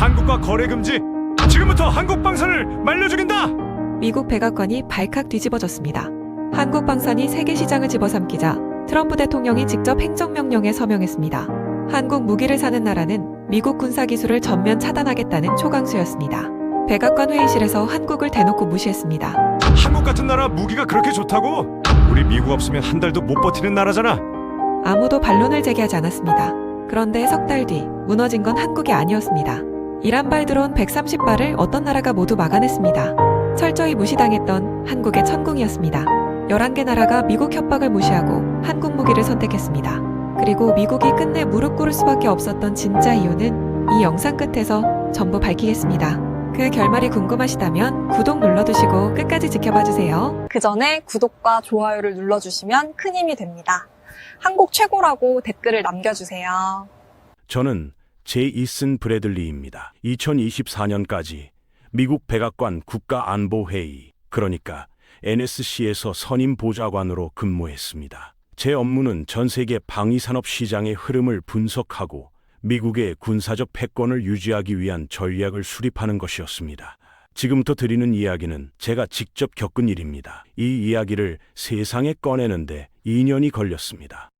한국과 거래 금지. 지금부터 한국 방산을 말려 죽인다. 미국 백악관이 발칵 뒤집어졌습니다. 한국 방산이 세계 시장을 집어삼키자 트럼프 대통령이 직접 행정명령에 서명했습니다. 한국 무기를 사는 나라는 미국 군사기술을 전면 차단하겠다는 초강수였습니다. 백악관 회의실에서 한국을 대놓고 무시했습니다. 한국 같은 나라 무기가 그렇게 좋다고? 우리 미국 없으면 한 달도 못 버티는 나라잖아. 아무도 반론을 제기하지 않았습니다. 그런데 석 달 뒤 무너진 건 한국이 아니었습니다. 이란발 드론 130발을 어떤 나라가 모두 막아냈습니다. 철저히 무시당했던 한국의 천궁이었습니다. 11개 나라가 미국 협박을 무시하고 한국 무기를 선택했습니다. 그리고 미국이 끝내 무릎 꿇을 수밖에 없었던 진짜 이유는 이 영상 끝에서 전부 밝히겠습니다. 그 결말이 궁금하시다면 구독 눌러두시고 끝까지 지켜봐주세요. 그 전에 구독과 좋아요를 눌러주시면 큰 힘이 됩니다. 한국 최고라고 댓글을 남겨주세요. 저는 제이슨 브래들리입니다. 2024년까지 미국 백악관 국가안보회의, 그러니까 NSC에서 선임 보좌관으로 근무했습니다. 제 업무는 전 세계 방위산업 시장의 흐름을 분석하고 미국의 군사적 패권을 유지하기 위한 전략을 수립하는 것이었습니다. 지금부터 드리는 이야기는 제가 직접 겪은 일입니다. 이 이야기를 세상에 꺼내는데 2년이 걸렸습니다.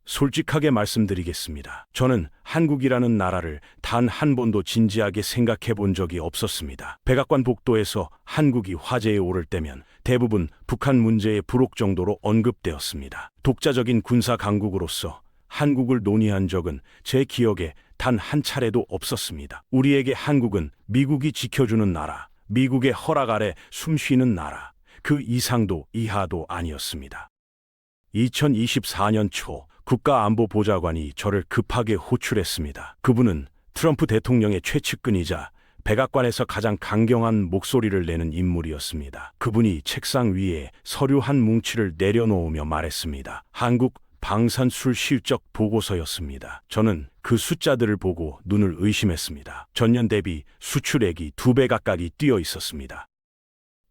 솔직하게 말씀드리겠습니다. 저는 한국이라는 나라를 단 한 번도 진지하게 생각해 본 적이 없었습니다. 백악관 복도에서 한국이 화제에 오를 때면 대부분 북한 문제의 부록 정도로 언급되었습니다. 독자적인 군사 강국으로서 한국을 논의한 적은 제 기억에 단 한 차례도 없었습니다. 우리에게 한국은 미국이 지켜주는 나라, 미국의 허락 아래 숨쉬는 나라, 그 이상도 이하도 아니었습니다. 2024년 초 국가안보보좌관이 저를 급하게 호출했습니다. 그분은 트럼프 대통령의 최측근이자 백악관에서 가장 강경한 목소리를 내는 인물이었습니다. 그분이 책상 위에 서류 한 뭉치를 내려놓으며 말했습니다. 한국 방산술 실적 보고서였습니다. 저는 그 숫자들을 보고 눈을 의심했습니다. 전년 대비 수출액이 2배 가까이 뛰어 있었습니다.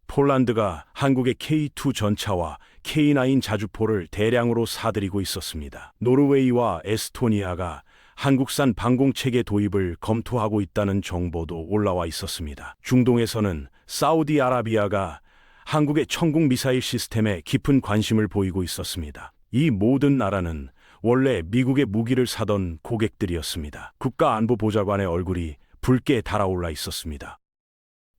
폴란드가 한국의 K2 전차와 K9 자주포를 대량으로 사들이고 있었습니다. 노르웨이와 에스토니아가 한국산 방공체계 도입을 검토하고 있다는 정보도 올라와 있었습니다. 중동에서는 사우디아라비아가 한국의 천궁 미사일 시스템에 깊은 관심을 보이고 있었습니다. 이 모든 나라는 원래 미국의 무기를 사던 고객들이었습니다. 국가안보보좌관의 얼굴이 붉게 달아올라 있었습니다.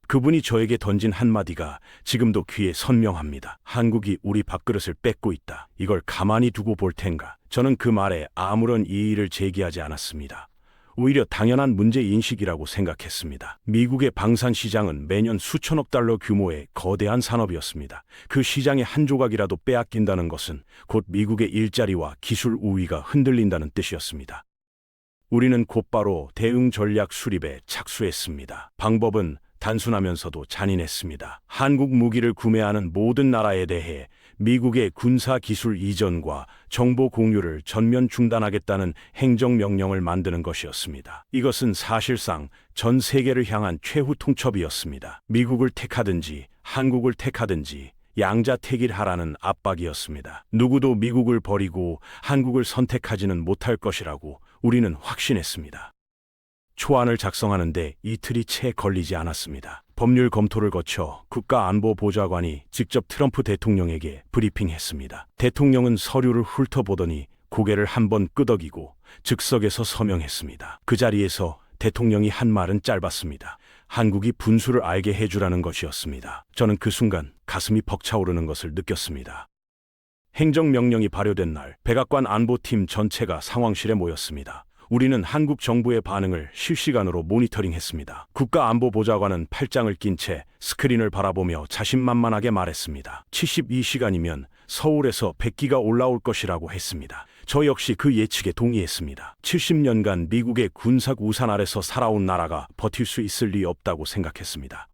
그분이 저에게 던진 한마디가 지금도 귀에 선명합니다. 한국이 우리 밥그릇을 뺏고 있다. 이걸 가만히 두고 볼 텐가. 저는 그 말에 아무런 이의를 제기하지 않았습니다. 오히려 당연한 문제인식이라고 생각했습니다. 미국의 방산 시장은 매년 수천억 달러 규모의 거대한 산업이었습니다. 그 시장의 한 조각이라도 빼앗긴다는 것은 곧 미국의 일자리와 기술 우위가 흔들린다는 뜻이었습니다. 우리는 곧바로 대응 전략 수립에 착수했습니다. 방법은 단순하면서도 잔인했습니다. 한국 무기를 구매하는 모든 나라에 대해 미국의 군사 기술 이전과 정보 공유를 전면 중단하겠다는 행정명령을 만드는 것이었습니다. 이것은 사실상 전 세계를 향한 최후 통첩이었습니다. 미국을 택하든지 한국을 택하든지 양자택일하라는 압박이었습니다. 누구도 미국을 버리고 한국을 선택하지는 못할 것이라고 우리는 확신했습니다. 초안을 작성하는데 이틀이 채 걸리지 않았습니다. 법률 검토를 거쳐 국가안보보좌관이 직접 트럼프 대통령에게 브리핑했습니다. 대통령은 서류를 훑어보더니 고개를 한번 끄덕이고 즉석에서 서명했습니다. 그 자리에서 대통령이 한 말은 짧았습니다. 한국이 분수를 알게 해주라는 것이었습니다. 저는 그 순간 가슴이 벅차오르는 것을 느꼈습니다. 행정명령이 발효된 날, 백악관 안보팀 전체가 상황실에 모였습니다. 우리는 한국 정부의 반응을 실시간으로 모니터링했습니다. 국가안보보좌관은 팔짱을 낀 채 스크린을 바라보며 자신만만하게 말했습니다. 72시간이면 서울에서 백기가 올라올 것이라고 했습니다. 저 역시 그 예측에 동의했습니다. 70년간 미국의 군사 우산 아래서 살아온 나라가 버틸 수 있을 리 없다고 생각했습니다.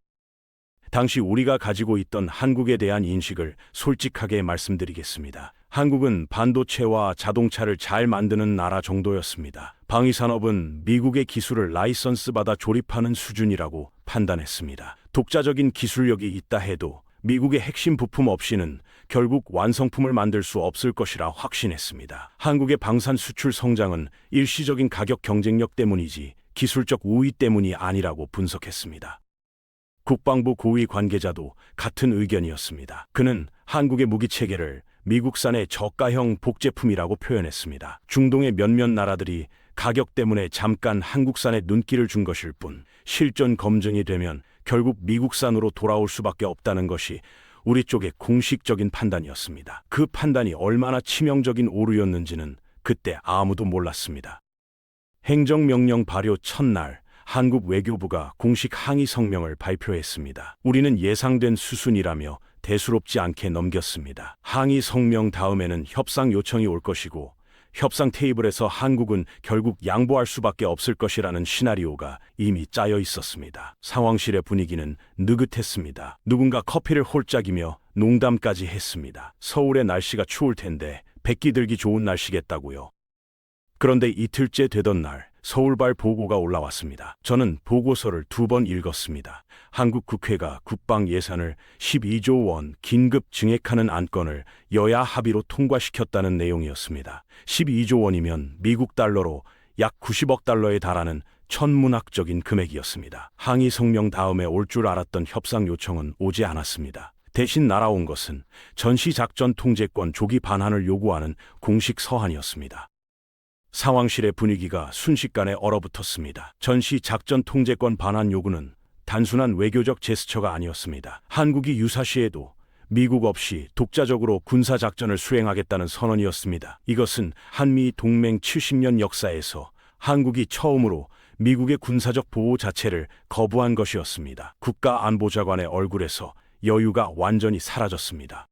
당시 우리가 가지고 있던 한국에 대한 인식을 솔직하게 말씀드리겠습니다. 한국은 반도체와 자동차를 잘 만드는 나라 정도였습니다. 방위산업은 미국의 기술을 라이선스 받아 조립하는 수준이라고 판단했습니다. 독자적인 기술력이 있다 해도 미국의 핵심 부품 없이는 결국 완성품을 만들 수 없을 것이라 확신했습니다. 한국의 방산 수출 성장은 일시적인 가격 경쟁력 때문이지 기술적 우위 때문이 아니라고 분석했습니다. 국방부 고위 관계자도 같은 의견이었습니다. 그는 한국의 무기 체계를 미국산의 저가형 복제품이라고 표현했습니다. 중동의 몇몇 나라들이 가격 때문에 잠깐 한국산에 눈길을 준 것일 뿐 실전 검증이 되면 결국 미국산으로 돌아올 수밖에 없다는 것이 우리 쪽의 공식적인 판단이었습니다. 그 판단이 얼마나 치명적인 오류였는지는 그때 아무도 몰랐습니다. 행정명령 발효 첫날 한국 외교부가 공식 항의 성명을 발표했습니다. 우리는 예상된 수순이라며 대수롭지 않게 넘겼습니다. 항의 성명 다음에는 협상 요청이 올 것이고 협상 테이블에서 한국은 결국 양보할 수밖에 없을 것이라는 시나리오가 이미 짜여 있었습니다. 상황실의 분위기는 느긋했습니다. 누군가 커피를 홀짝이며 농담까지 했습니다. 서울의 날씨가 추울 텐데 백기 들기 좋은 날씨겠다고요. 그런데 이틀째 되던 날 서울발 보고가 올라왔습니다. 저는 보고서를 2번 읽었습니다. 한국 국회가 국방 예산을 12조 원 긴급 증액하는 안건을 여야 합의로 통과시켰다는 내용이었습니다. 12조 원이면 미국 달러로 약 90억 달러에 달하는 천문학적인 금액이었습니다. 항의 성명 다음에 올 줄 알았던 협상 요청은 오지 않았습니다. 대신 날아온 것은 전시작전 통제권 조기 반환을 요구하는 공식 서한이었습니다. 상황실의 분위기가 순식간에 얼어붙었습니다. 전시 작전 통제권 반환 요구는 단순한 외교적 제스처가 아니었습니다. 한국이 유사시에도 미국 없이 독자적으로 군사작전을 수행하겠다는 선언이었습니다. 이것은 한미 동맹 70년 역사에서 한국이 처음으로 미국의 군사적 보호 자체를 거부한 것이었습니다. 국가안보장관의 얼굴에서 여유가 완전히 사라졌습니다.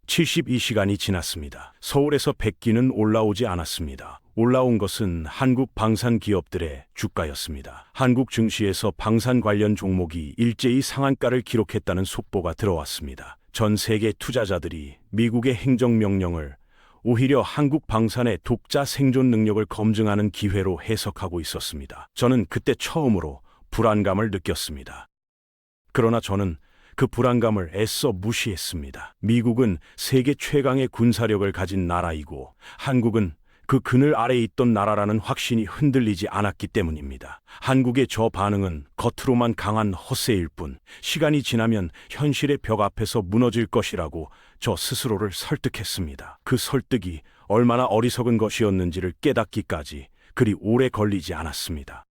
72시간이 지났습니다. 서울에서 백기는 올라오지 않았습니다. 올라온 것은 한국 방산 기업들의 주가였습니다. 한국 증시에서 방산 관련 종목이 일제히 상한가를 기록했다는 속보가 들어왔습니다. 전 세계 투자자들이 미국의 행정명령을 오히려 한국 방산의 독자 생존 능력을 검증하는 기회로 해석하고 있었습니다. 저는 그때 처음으로 불안감을 느꼈습니다. 그러나 저는 그 불안감을 애써 무시했습니다. 미국은 세계 최강의 군사력을 가진 나라이고 한국은 그 그늘 아래에 있던 나라라는 확신이 흔들리지 않았기 때문입니다. 한국의 저 반응은 겉으로만 강한 허세일 뿐 시간이 지나면 현실의 벽 앞에서 무너질 것이라고 저 스스로를 설득했습니다. 그 설득이 얼마나 어리석은 것이었는지를 깨닫기까지 그리 오래 걸리지 않았습니다.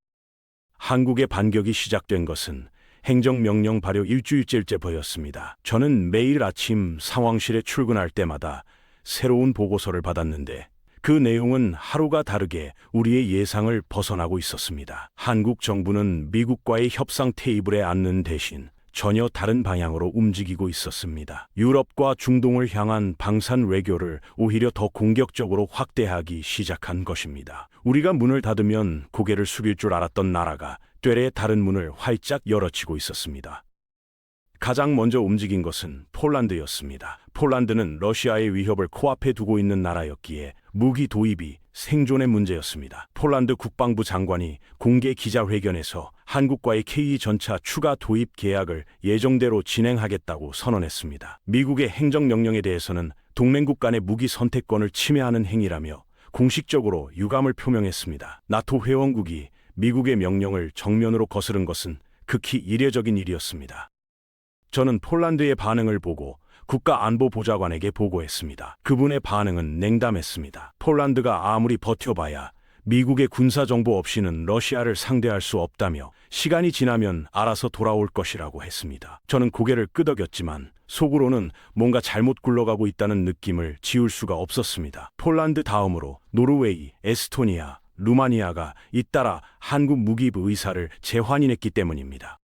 한국의 반격이 시작된 것은 행정명령 발효 일주일째 보였습니다. 저는 매일 아침 상황실에 출근할 때마다 새로운 보고서를 받았는데 그 내용은 하루가 다르게 우리의 예상을 벗어나고 있었습니다. 한국 정부는 미국과의 협상 테이블에 앉는 대신 전혀 다른 방향으로 움직이고 있었습니다. 유럽과 중동을 향한 방산 외교를 오히려 더 공격적으로 확대하기 시작한 것입니다. 우리가 문을 닫으면 고개를 숙일 줄 알았던 나라가 되레 다른 문을 활짝 열어치고 있었습니다. 가장 먼저 움직인 것은 폴란드였습니다. 폴란드는 러시아의 위협을 코앞에 두고 있는 나라였기에 무기 도입이 생존의 문제였습니다. 폴란드 국방부 장관이 공개 기자회견에서 한국과의 K 전차 추가 도입 계약을 예정대로 진행하겠다고 선언했습니다. 미국의 행정명령에 대해서는 동맹국 간의 무기 선택권을 침해하는 행위라며 공식적으로 유감을 표명했습니다. 나토 회원국이 미국의 명령을 정면으로 거스른 것은 극히 이례적인 일이었습니다. 저는 폴란드의 반응을 보고 국가안보보좌관에게 보고했습니다. 그분의 반응은 냉담했습니다. 폴란드가 아무리 버텨봐야 미국의 군사정보 없이는 러시아를 상대할 수 없다며 시간이 지나면 알아서 돌아올 것이라고 했습니다. 저는 고개를 끄덕였지만 속으로는 뭔가 잘못 굴러가고 있다는 느낌을 지울 수가 없었습니다. 폴란드 다음으로 노르웨이, 에스토니아, 루마니아가 잇따라 한국 무기입 의사를 재환인했기 때문입니다.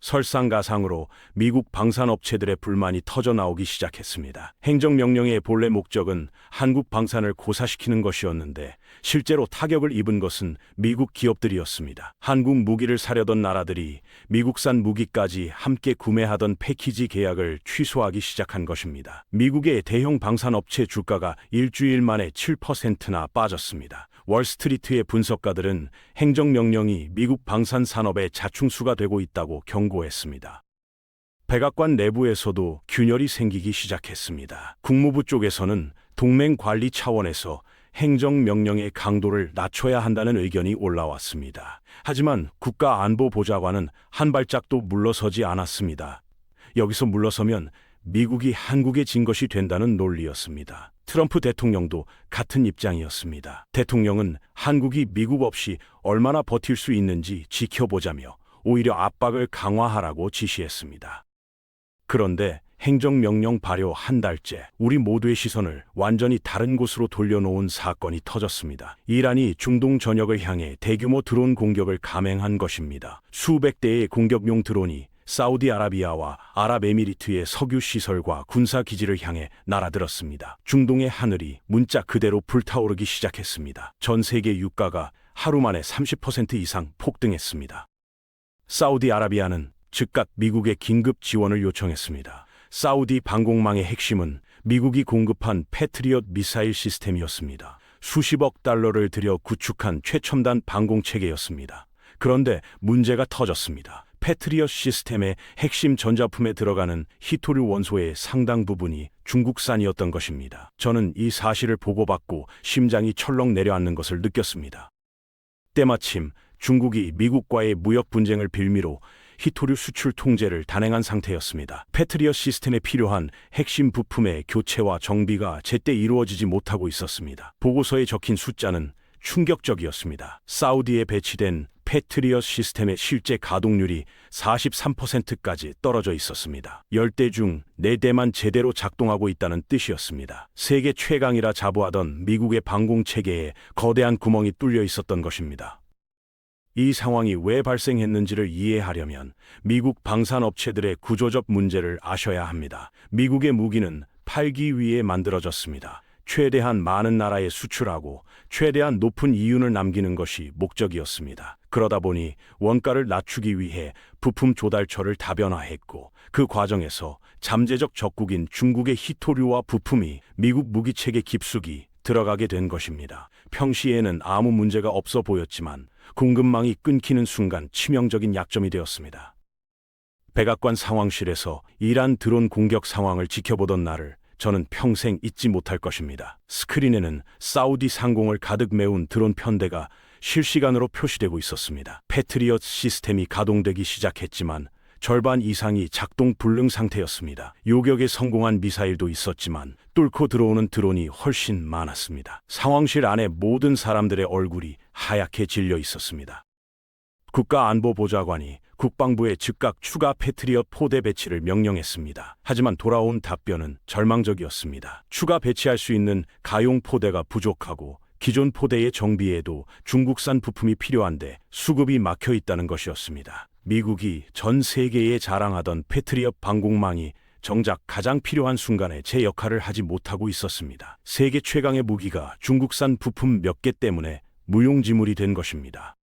설상가상으로 미국 방산업체들의 불만이 터져나오기 시작했습니다. 행정명령의 본래 목적은 한국 방산을 고사시키는 것이었는데 실제로 타격을 입은 것은 미국 기업들이었습니다. 한국 무기를 사려던 나라들이 미국산 무기까지 함께 구매하던 패키지 계약을 취소하기 시작한 것입니다. 미국의 대형 방산업체 주가가 일주일 만에 7%나 빠졌습니다. 월스트리트의 분석가들은 행정명령이 미국 방산 산업의 자충수가 되고 있다고 경고했습니다. 백악관 내부에서도 균열이 생기기 시작했습니다. 국무부 쪽에서는 동맹 관리 차원에서 행정명령의 강도를 낮춰야 한다는 의견이 올라왔습니다. 하지만 국가안보보좌관은 한 발짝도 물러서지 않았습니다. 여기서 물러서면 미국이 한국에 진 것이 된다는 논리였습니다. 트럼프 대통령도 같은 입장이었습니다. 대통령은 한국이 미국 없이 얼마나 버틸 수 있는지 지켜보자며 오히려 압박을 강화하라고 지시했습니다. 그런데 행정명령 발효 한 달째 우리 모두의 시선을 완전히 다른 곳으로 돌려놓은 사건이 터졌습니다. 이란이 중동 전역을 향해 대규모 드론 공격을 감행한 것입니다. 수백 대의 공격용 드론이 사우디아라비아와 아랍에미리트의 석유 시설과 군사 기지를 향해 날아들었습니다. 중동의 하늘이 문자 그대로 불타오르기 시작했습니다. 전 세계 유가가 하루 만에 30% 이상 폭등했습니다. 사우디아라비아는 즉각 미국의 긴급 지원을 요청했습니다. 사우디 방공망의 핵심은 미국이 공급한 패트리엇 미사일 시스템이었습니다. 수십억 달러를 들여 구축한 최첨단 방공체계였습니다. 그런데 문제가 터졌습니다. 패트리엇 시스템의 핵심 전자품에 들어가는 히토류 원소의 상당 부분이 중국산이었던 것입니다. 저는 이 사실을 보고받고 심장이 철렁 내려앉는 것을 느꼈습니다. 때마침 중국이 미국과의 무역 분쟁을 빌미로 히토류 수출 통제를 단행한 상태였습니다. 패트리엇 시스템에 필요한 핵심 부품의 교체와 정비가 제때 이루어지지 못하고 있었습니다. 보고서에 적힌 숫자는 충격적이었습니다. 사우디에 배치된 패트리엇 시스템의 실제 가동률이 43%까지 떨어져 있었습니다. 10대 중 4대만 제대로 작동하고 있다는 뜻이었습니다. 세계 최강이라 자부하던 미국의 방공체계에 거대한 구멍이 뚫려 있었던 것입니다. 이 상황이 왜 발생했는지를 이해하려면 미국 방산업체들의 구조적 문제를 아셔야 합니다. 미국의 무기는 팔기 위해 만들어졌습니다. 최대한 많은 나라에 수출하고 최대한 높은 이윤을 남기는 것이 목적이었습니다. 그러다 보니 원가를 낮추기 위해 부품 조달처를 다변화했고 그 과정에서 잠재적 적국인 중국의 히토류와 부품이 미국 무기체계 깊숙이 들어가게 된 것입니다. 평시에는 아무 문제가 없어 보였지만 공급망이 끊기는 순간 치명적인 약점이 되었습니다. 백악관 상황실에서 이란 드론 공격 상황을 지켜보던 날을 저는 평생 잊지 못할 것입니다. 스크린에는 사우디 상공을 가득 메운 드론 편대가 실시간으로 표시되고 있었습니다. 패트리엇 시스템이 가동되기 시작했지만 절반 이상이 작동 불능 상태였습니다. 요격에 성공한 미사일도 있었지만 뚫고 들어오는 드론이 훨씬 많았습니다. 상황실 안에 모든 사람들의 얼굴이 하얗게 질려 있었습니다. 국가안보보좌관이 국방부에 즉각 추가 패트리엇 포대 배치를 명령했습니다. 하지만 돌아온 답변은 절망적이었습니다. 추가 배치할 수 있는 가용 포대가 부족하고 기존 포대의 정비에도 중국산 부품이 필요한데 수급이 막혀 있다는 것이었습니다. 미국이 전 세계에 자랑하던 패트리엇 방공망이 정작 가장 필요한 순간에 제 역할을 하지 못하고 있었습니다. 세계 최강의 무기가 중국산 부품 몇 개 때문에 무용지물이 된 것입니다.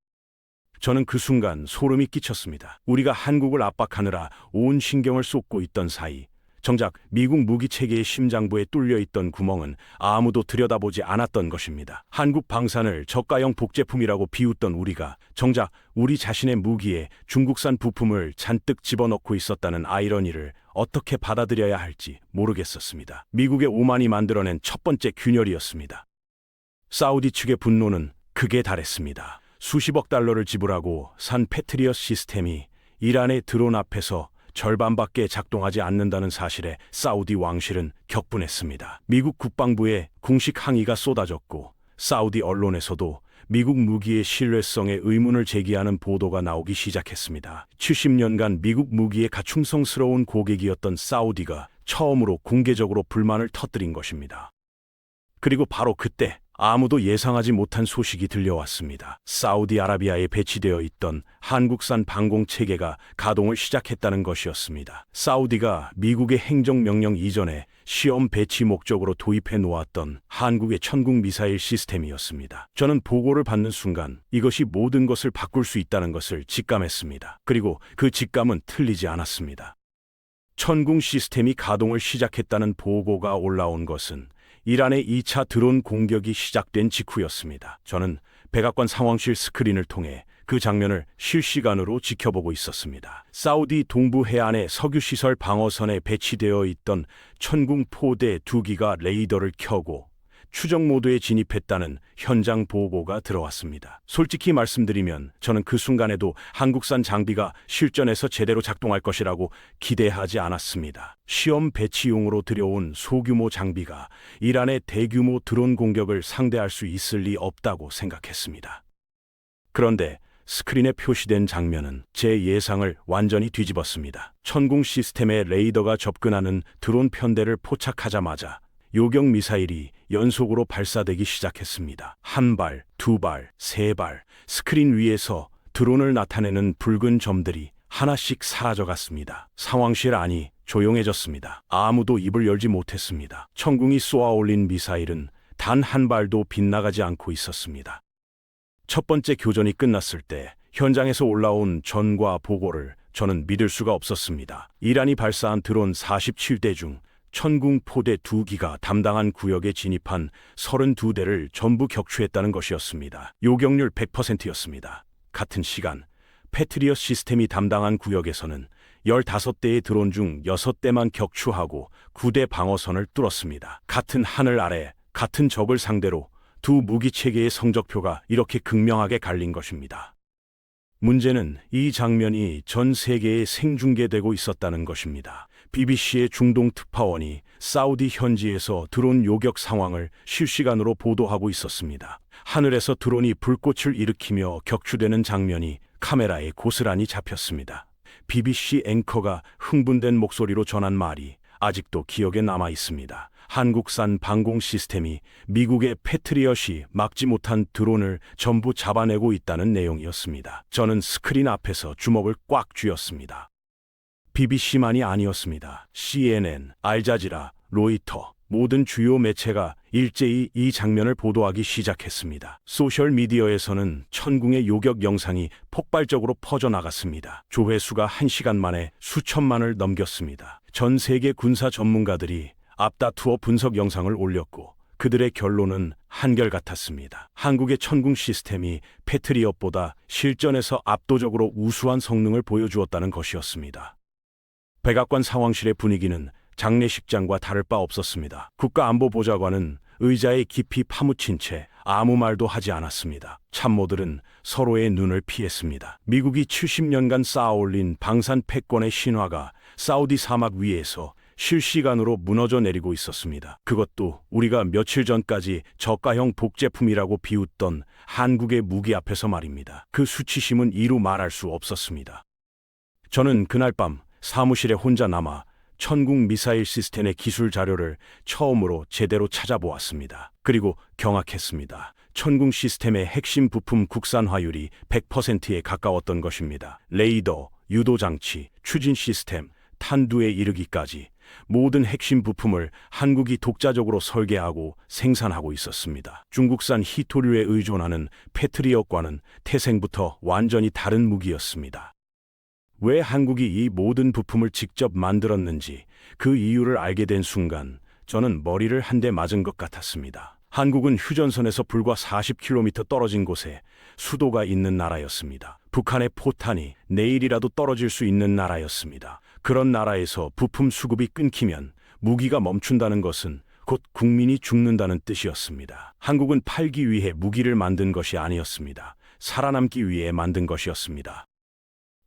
저는 그 순간 소름이 끼쳤습니다. 우리가 한국을 압박하느라 온 신경을 쏟고 있던 사이 정작 미국 무기체계의 심장부에 뚫려 있던 구멍은 아무도 들여다보지 않았던 것입니다. 한국 방산을 저가형 복제품이라고 비웃던 우리가 정작 우리 자신의 무기에 중국산 부품을 잔뜩 집어넣고 있었다는 아이러니를 어떻게 받아들여야 할지 모르겠었습니다. 미국의 오만이 만들어낸 첫 번째 균열이었습니다. 사우디 측의 분노는 극에 달했습니다. 수십억 달러를 지불하고 산 패트리엇 시스템이 이란의 드론 앞에서 절반밖에 작동하지 않는다는 사실에 사우디 왕실은 격분했습니다. 미국 국방부에 공식 항의가 쏟아졌고 사우디 언론에서도 미국 무기의 신뢰성에 의문을 제기하는 보도가 나오기 시작했습니다. 70년간 미국 무기에 가충성스러운 고객이었던 사우디가 처음으로 공개적으로 불만을 터뜨린 것입니다. 그리고 바로 그때 아무도 예상하지 못한 소식이 들려왔습니다. 사우디아라비아에 배치되어 있던 한국산 방공체계가 가동을 시작했다는 것이었습니다. 사우디가 미국의 행정명령 이전에 시험 배치 목적으로 도입해 놓았던 한국의 천국 미사일 시스템이었습니다. 저는 보고를 받는 순간 이것이 모든 것을 바꿀 수 있다는 것을 직감했습니다. 그리고 그 직감은 틀리지 않았습니다. 천궁 시스템이 가동을 시작했다는 보고가 올라온 것은 이란의 2차 드론 공격이 시작된 직후였습니다. 저는 백악관 상황실 스크린을 통해 그 장면을 실시간으로 지켜보고 있었습니다. 사우디 동부 해안의 석유시설 방어선에 배치되어 있던 천궁 포대 2기가 레이더를 켜고 추적 모드에 진입했다는 현장 보고가 들어왔습니다. 솔직히 말씀드리면 저는 그 순간에도 한국산 장비가 실전에서 제대로 작동할 것이라고 기대하지 않았습니다. 시험 배치용으로 들여온 소규모 장비가 이란의 대규모 드론 공격을 상대할 수 있을 리 없다고 생각했습니다. 그런데 스크린에 표시된 장면은 제 예상을 완전히 뒤집었습니다. 천궁 시스템의 레이더가 접근하는 드론 편대를 포착하자마자 요격 미사일이 연속으로 발사되기 시작했습니다. 한 발, 두 발, 세 발, 스크린 위에서 드론을 나타내는 붉은 점들이 하나씩 사라져갔습니다. 상황실 안이 조용해졌습니다. 아무도 입을 열지 못했습니다. 천궁이 쏘아올린 미사일은 단 한 발도 빗나가지 않고 있었습니다. 첫 번째 교전이 끝났을 때 현장에서 올라온 전과 보고를 저는 믿을 수가 없었습니다. 이란이 발사한 드론 47대 중 천궁 포대 2기가 담당한 구역에 진입한 32대를 전부 격추했다는 것이었습니다. 요격률 100%였습니다. 같은 시간 패트리엇 시스템이 담당한 구역에서는 15대의 드론 중 6대만 격추하고 9대 방어선을 뚫었습니다. 같은 하늘 아래 같은 적을 상대로 두 무기 체계의 성적표가 이렇게 극명하게 갈린 것입니다. 문제는 이 장면이 전 세계에 생중계되고 있었다는 것입니다. BBC의 중동 특파원이 사우디 현지에서 드론 요격 상황을 실시간으로 보도하고 있었습니다. 하늘에서 드론이 불꽃을 일으키며 격추되는 장면이 카메라에 고스란히 잡혔습니다. BBC 앵커가 흥분된 목소리로 전한 말이 아직도 기억에 남아 있습니다. 한국산 방공 시스템이 미국의 패트리엇이 막지 못한 드론을 전부 잡아내고 있다는 내용이었습니다. 저는 스크린 앞에서 주먹을 꽉 쥐었습니다. BBC만이 아니었습니다. CNN, 알자지라, 로이터, 모든 주요 매체가 일제히 이 장면을 보도하기 시작했습니다. 소셜미디어에서는 천궁의 요격 영상이 폭발적으로 퍼져나갔습니다. 조회수가 1시간 만에 수천만을 넘겼습니다. 전 세계 군사 전문가들이 앞다투어 분석 영상을 올렸고 그들의 결론은 한결같았습니다. 한국의 천궁 시스템이 패트리엇보다 실전에서 압도적으로 우수한 성능을 보여주었다는 것이었습니다. 백악관 상황실의 분위기는 장례식장과 다를 바 없었습니다. 국가안보보좌관은 의자에 깊이 파묻힌 채 아무 말도 하지 않았습니다. 참모들은 서로의 눈을 피했습니다. 미국이 70년간 쌓아올린 방산 패권의 신화가 사우디 사막 위에서 실시간으로 무너져 내리고 있었습니다. 그것도 우리가 며칠 전까지 저가형 복제품이라고 비웃던 한국의 무기 앞에서 말입니다. 그 수치심은 이루 말할 수 없었습니다. 저는 그날 밤 사무실에 혼자 남아 천궁 미사일 시스템의 기술 자료를 처음으로 제대로 찾아보았습니다. 그리고 경악했습니다. 천궁 시스템의 핵심 부품 국산화율이 100%에 가까웠던 것입니다. 레이더, 유도장치, 추진 시스템, 탄두에 이르기까지 모든 핵심 부품을 한국이 독자적으로 설계하고 생산하고 있었습니다. 중국산 히토류에 의존하는 패트리엇과는 태생부터 완전히 다른 무기였습니다. 왜 한국이 이 모든 부품을 직접 만들었는지 그 이유를 알게 된 순간 저는 머리를 한 대 맞은 것 같았습니다. 한국은 휴전선에서 불과 40km 떨어진 곳에 수도가 있는 나라였습니다. 북한의 포탄이 내일이라도 떨어질 수 있는 나라였습니다. 그런 나라에서 부품 수급이 끊기면 무기가 멈춘다는 것은 곧 국민이 죽는다는 뜻이었습니다. 한국은 팔기 위해 무기를 만든 것이 아니었습니다. 살아남기 위해 만든 것이었습니다.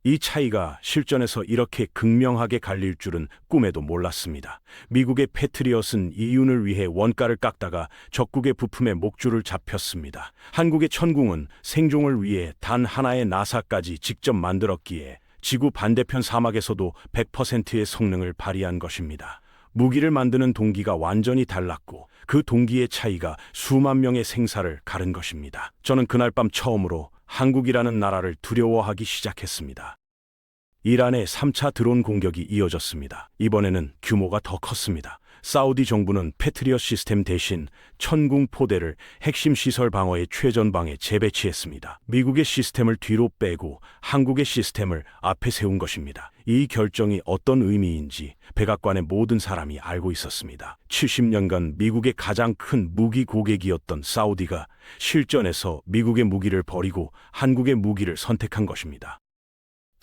이 차이가 실전에서 이렇게 극명하게 갈릴 줄은 꿈에도 몰랐습니다. 미국의 패트리엇은 이윤을 위해 원가를 깎다가 적국의 부품에 목줄을 잡혔습니다. 한국의 천궁은 생존을 위해 단 하나의 나사까지 직접 만들었기에 지구 반대편 사막에서도 100%의 성능을 발휘한 것입니다. 무기를 만드는 동기가 완전히 달랐고 그 동기의 차이가 수만 명의 생사를 가른 것입니다. 저는 그날 밤 처음으로 한국이라는 나라를 두려워하기 시작했습니다. 이란의 3차 드론 공격이 이어졌습니다. 이번에는 규모가 더 컸습니다. 사우디 정부는 패트리엇 시스템 대신 천궁 포대를 핵심 시설 방어의 최전방에 재배치했습니다. 미국의 시스템을 뒤로 빼고 한국의 시스템을 앞에 세운 것입니다. 이 결정이 어떤 의미인지 백악관의 모든 사람이 알고 있었습니다. 70년간 미국의 가장 큰 무기 고객이었던 사우디가 실전에서 미국의 무기를 버리고 한국의 무기를 선택한 것입니다.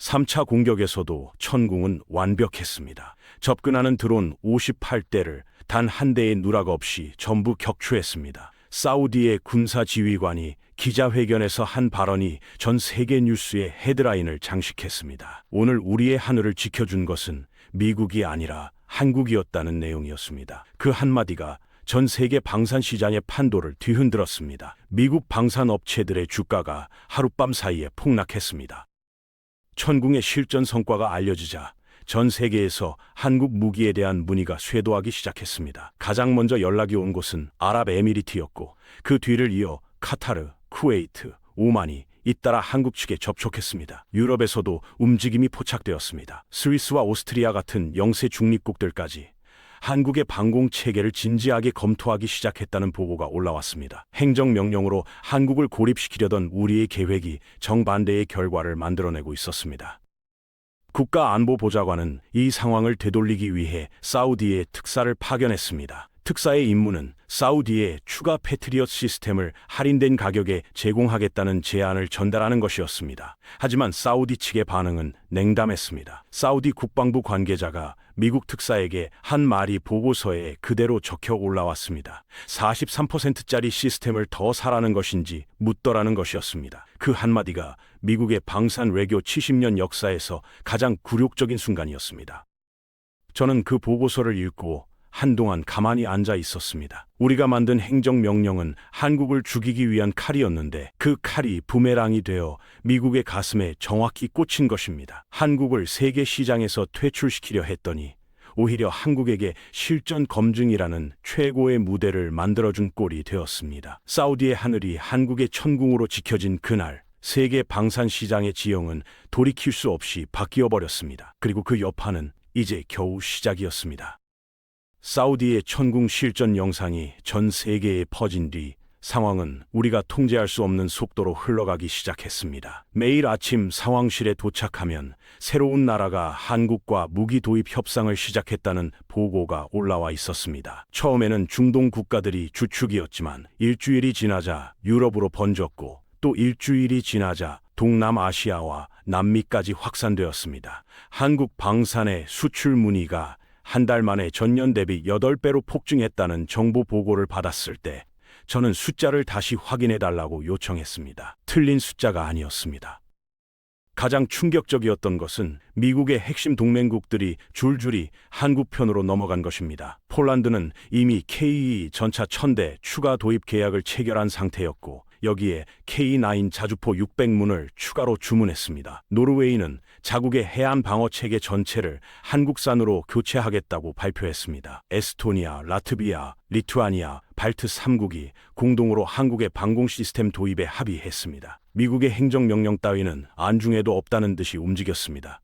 3차 공격에서도 천궁은 완벽했습니다. 접근하는 드론 58대를 단 한 대의 누락 없이 전부 격추했습니다. 사우디의 군사 지휘관이 기자회견에서 한 발언이 전 세계 뉴스의 헤드라인을 장식했습니다. 오늘 우리의 하늘을 지켜준 것은 미국이 아니라 한국이었다는 내용이었습니다. 그 한마디가 전 세계 방산 시장의 판도를 뒤흔들었습니다. 미국 방산 업체들의 주가가 하룻밤 사이에 폭락했습니다. 천궁의 실전 성과가 알려지자 전 세계에서 한국 무기에 대한 문의가 쇄도하기 시작했습니다. 가장 먼저 연락이 온 곳은 아랍에미리트였고 그 뒤를 이어 카타르, 쿠웨이트, 오만이 잇따라 한국 측에 접촉했습니다. 유럽에서도 움직임이 포착되었습니다. 스위스와 오스트리아 같은 영세 중립국들까지 한국의 방공 체계를 진지하게 검토하기 시작했다는 보고가 올라왔습니다. 행정명령으로 한국을 고립시키려던 우리의 계획이 정반대의 결과를 만들어내고 있었습니다. 국가안보보좌관은 이 상황을 되돌리기 위해 사우디의 특사를 파견했습니다. 특사의 임무는 사우디에 추가 패트리엇 시스템을 할인된 가격에 제공하겠다는 제안을 전달하는 것이었습니다. 하지만 사우디 측의 반응은 냉담했습니다. 사우디 국방부 관계자가 미국 특사에게 한 말이 보고서에 그대로 적혀 올라왔습니다. 43%짜리 시스템을 더 사라는 것인지 묻더라는 것이었습니다. 그 한마디가 미국의 방산 외교 70년 역사에서 가장 굴욕적인 순간이었습니다. 저는 그 보고서를 읽고 한동안 가만히 앉아 있었습니다. 우리가 만든 행정명령은 한국을 죽이기 위한 칼이었는데 그 칼이 부메랑이 되어 미국의 가슴에 정확히 꽂힌 것입니다. 한국을 세계 시장에서 퇴출시키려 했더니 오히려 한국에게 실전 검증이라는 최고의 무대를 만들어준 꼴이 되었습니다. 사우디의 하늘이 한국의 천궁으로 지켜진 그날 세계 방산 시장의 지형은 돌이킬 수 없이 바뀌어 버렸습니다. 그리고 그 여파는 이제 겨우 시작이었습니다. 사우디의 천궁 실전 영상이 전 세계에 퍼진 뒤 상황은 우리가 통제할 수 없는 속도로 흘러가기 시작했습니다. 매일 아침 상황실에 도착하면 새로운 나라가 한국과 무기 도입 협상을 시작했다는 보고가 올라와 있었습니다. 처음에는 중동 국가들이 주축이었지만 일주일이 지나자 유럽으로 번졌고 또 일주일이 지나자 동남아시아와 남미까지 확산되었습니다. 한국 방산의 수출 문의가 한 달 만에 전년 대비 8배로 폭증했다는 정보 보고를 받았을 때 저는 숫자를 다시 확인해달라고 요청했습니다. 틀린 숫자가 아니었습니다. 가장 충격적이었던 것은 미국의 핵심 동맹국들이 줄줄이 한국 편으로 넘어간 것입니다. 폴란드는 이미 KE 전차 1000대 추가 도입 계약을 체결한 상태였고 여기에 K9 자주포 600문을 추가로 주문했습니다. 노르웨이는 자국의 해안 방어 체계 전체를 한국산으로 교체하겠다고 발표했습니다. 에스토니아, 라트비아, 리투아니아, 발트 3국이 공동으로 한국의 방공 시스템 도입에 합의했습니다. 미국의 행정명령 따위는 안중에도 없다는 듯이 움직였습니다.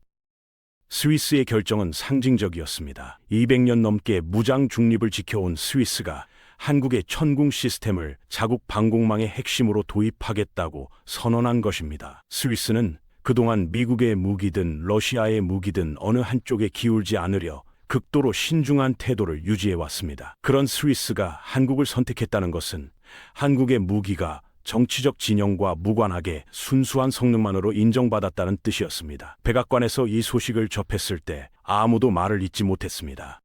스위스의 결정은 상징적이었습니다. 200년 넘게 무장 중립을 지켜온 스위스가 한국의 천궁 시스템을 자국 방공망의 핵심으로 도입하겠다고 선언한 것입니다. 스위스는 그동안 미국의 무기든 러시아의 무기든 어느 한쪽에 기울지 않으려 극도로 신중한 태도를 유지해왔습니다. 그런 스위스가 한국을 선택했다는 것은 한국의 무기가 정치적 진영과 무관하게 순수한 성능만으로 인정받았다는 뜻이었습니다. 백악관에서 이 소식을 접했을 때 아무도 말을 잇지 못했습니다.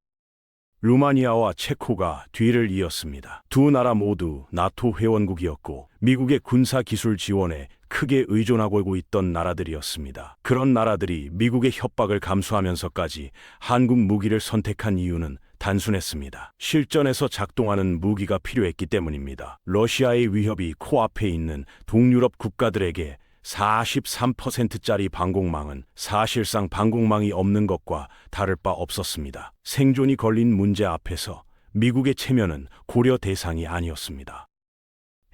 루마니아와 체코가 뒤를 이었습니다. 두 나라 모두 나토 회원국이었고 미국의 군사 기술 지원에 크게 의존하고 있던 나라들이었습니다. 그런 나라들이 미국의 협박을 감수하면서까지 한국 무기를 선택한 이유는 단순했습니다. 실전에서 작동하는 무기가 필요했기 때문입니다. 러시아의 위협이 코앞에 있는 동유럽 국가들에게 43%짜리 방공망은 사실상 방공망이 없는 것과 다를 바 없었습니다. 생존이 걸린 문제 앞에서 미국의 체면은 고려 대상이 아니었습니다.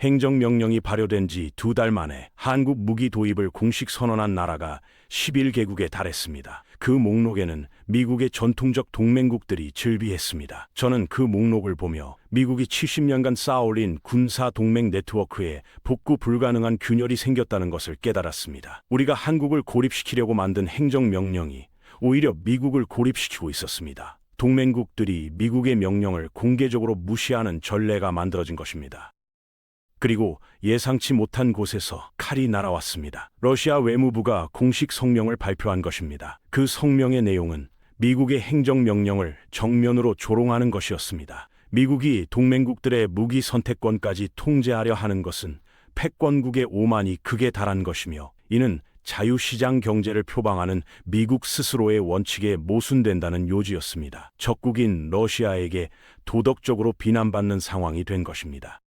행정명령이 발효된 지 2달 만에 한국 무기 도입을 공식 선언한 나라가 11개국에 달했습니다. 그 목록에는 미국의 전통적 동맹국들이 즐비했습니다. 저는 그 목록을 보며 미국이 70년간 쌓아올린 군사 동맹 네트워크에 복구 불가능한 균열이 생겼다는 것을 깨달았습니다. 우리가 한국을 고립시키려고 만든 행정명령이 오히려 미국을 고립시키고 있었습니다. 동맹국들이 미국의 명령을 공개적으로 무시하는 전례가 만들어진 것입니다. 그리고 예상치 못한 곳에서 칼이 날아왔습니다. 러시아 외무부가 공식 성명을 발표한 것입니다. 그 성명의 내용은 미국의 행정명령을 정면으로 조롱하는 것이었습니다. 미국이 동맹국들의 무기 선택권까지 통제하려 하는 것은 패권국의 오만이 극에 달한 것이며, 이는 자유시장 경제를 표방하는 미국 스스로의 원칙에 모순된다는 요지였습니다. 적국인 러시아에게 도덕적으로 비난받는 상황이 된 것입니다.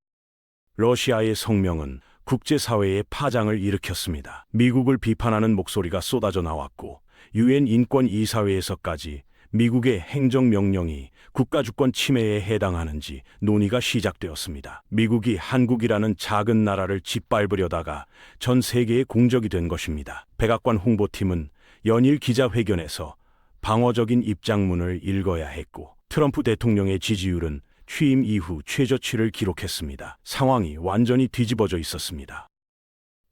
러시아의 성명은 국제사회에 파장을 일으켰습니다. 미국을 비판하는 목소리가 쏟아져 나왔고, 유엔 인권이사회에서까지 미국의 행정명령이 국가주권 침해에 해당하는지 논의가 시작되었습니다. 미국이 한국이라는 작은 나라를 짓밟으려다가 전 세계에 공적이 된 것입니다. 백악관 홍보팀은 연일 기자회견에서 방어적인 입장문을 읽어야 했고, 트럼프 대통령의 지지율은 취임 이후 최저치를 기록했습니다. 상황이 완전히 뒤집어져 있었습니다.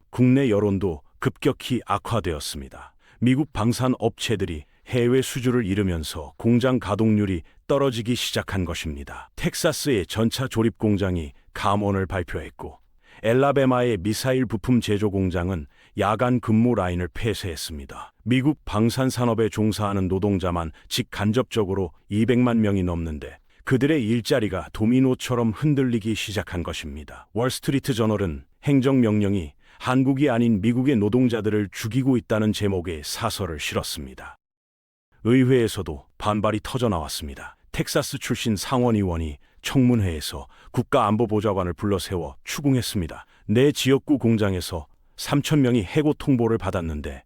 국내 여론도 급격히 악화되었습니다. 미국 방산 업체들이 해외 수주를 잃으면서 공장 가동률이 떨어지기 시작한 것입니다. 텍사스의 전차 조립 공장이 감원을 발표했고, 엘라베마의 미사일 부품 제조 공장은 야간 근무 라인을 폐쇄했습니다. 미국 방산 산업에 종사하는 노동자만 직간접적으로 200만 명이 넘는데, 그들의 일자리가 도미노처럼 흔들리기 시작한 것입니다. 월스트리트 저널은 행정명령이 한국이 아닌 미국의 노동자들을 죽이고 있다는 제목의 사설을 실었습니다. 의회에서도 반발이 터져 나왔습니다. 텍사스 출신 상원의원이 청문회에서 국가안보보좌관을 불러세워 추궁했습니다. 내 지역구 공장에서 3,000명이 해고 통보를 받았는데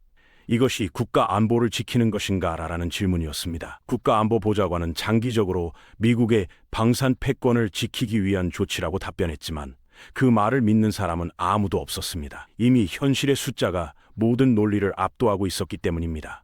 이것이 국가안보를 지키는 것인가? 라는 질문이었습니다. 국가안보보좌관은 장기적으로 미국의 방산 패권을 지키기 위한 조치라고 답변했지만 그 말을 믿는 사람은 아무도 없었습니다. 이미 현실의 숫자가 모든 논리를 압도하고 있었기 때문입니다.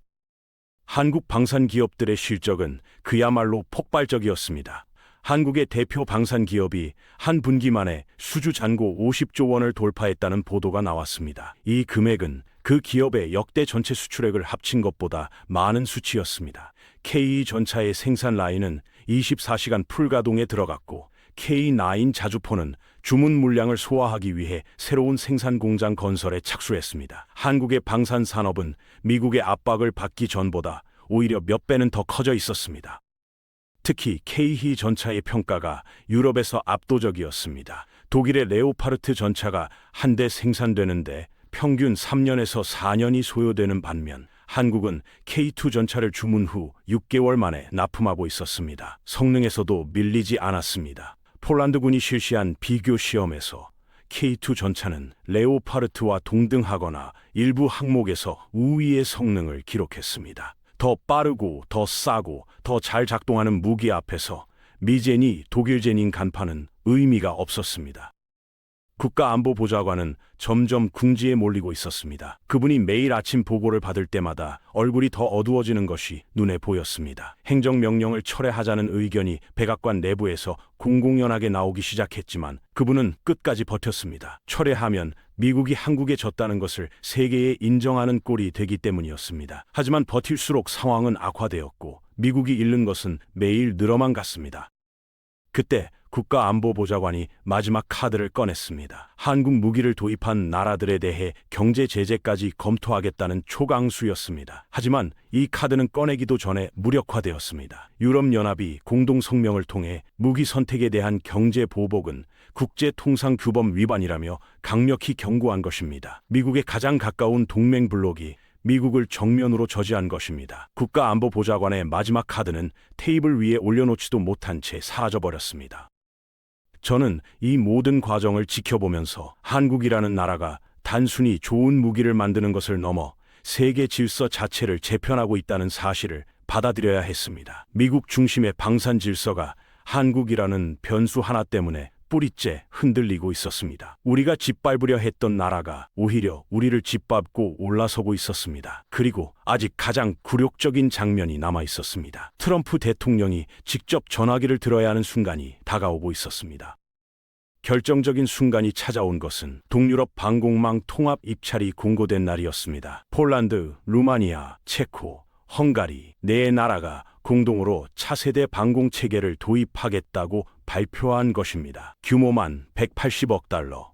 한국 방산 기업들의 실적은 그야말로 폭발적이었습니다. 한국의 대표 방산 기업이 한 분기 만에 수주 잔고 50조 원을 돌파했다는 보도가 나왔습니다. 이 금액은 그 기업의 역대 전체 수출액을 합친 것보다 많은 수치였습니다. K 전차의 생산 라인은 24시간 풀가동에 들어갔고, K9 자주포는 주문 물량을 소화하기 위해 새로운 생산 공장 건설에 착수했습니다. 한국의 방산 산업은 미국의 압박을 받기 전보다 오히려 몇 배는 더 커져 있었습니다. 특히 K 전차의 평가가 유럽에서 압도적이었습니다. 독일의 레오파르트 전차가 한 대 생산되는데 평균 3년에서 4년이 소요되는 반면, 한국은 K2 전차를 주문 후 6개월 만에 납품하고 있었습니다. 성능에서도 밀리지 않았습니다. 폴란드군이 실시한 비교 시험에서 K2 전차는 레오파르트와 동등하거나 일부 항목에서 우위의 성능을 기록했습니다. 더 빠르고 더 싸고 더 잘 작동하는 무기 앞에서 미제니 독일제닌 간판은 의미가 없었습니다. 국가안보보좌관은 점점 궁지에 몰리고 있었습니다. 그분이 매일 아침 보고를 받을 때마다 얼굴이 더 어두워지는 것이 눈에 보였습니다. 행정명령을 철회하자는 의견이 백악관 내부에서 공공연하게 나오기 시작했지만 그분은 끝까지 버텼습니다. 철회하면 미국이 한국에 졌다는 것을 세계에 인정하는 꼴이 되기 때문이었습니다. 하지만 버틸수록 상황은 악화되었고 미국이 잃는 것은 매일 늘어만 갔습니다. 그때 국가안보보좌관이 마지막 카드를 꺼냈습니다. 한국 무기를 도입한 나라들에 대해 경제 제재까지 검토하겠다는 초강수였습니다. 하지만 이 카드는 꺼내기도 전에 무력화되었습니다. 유럽연합이 공동성명을 통해 무기 선택에 대한 경제 보복은 국제통상규범 위반이라며 강력히 경고한 것입니다. 미국의 가장 가까운 동맹 블록이 미국을 정면으로 저지한 것입니다. 국가안보보좌관의 마지막 카드는 테이블 위에 올려놓지도 못한 채 사라져버렸습니다. 저는 이 모든 과정을 지켜보면서 한국이라는 나라가 단순히 좋은 무기를 만드는 것을 넘어 세계 질서 자체를 재편하고 있다는 사실을 받아들여야 했습니다. 미국 중심의 방산 질서가 한국이라는 변수 하나 때문에 뿌리째 흔들리고 있었습니다. 우리가 짓밟으려 했던 나라가 오히려 우리를 짓밟고 올라서고 있었습니다. 그리고 아직 가장 굴욕적인 장면이 남아 있었습니다. 트럼프 대통령이 직접 전화기를 들어야 하는 순간이 다가오고 있었습니다. 결정적인 순간이 찾아온 것은 동유럽 방공망 통합 입찰이 공고된 날이었습니다. 폴란드, 루마니아, 체코, 헝가리 네 나라가 공동으로 차세대 방공체계를 도입하겠다고 발표한 것입니다. 규모만 180억 달러,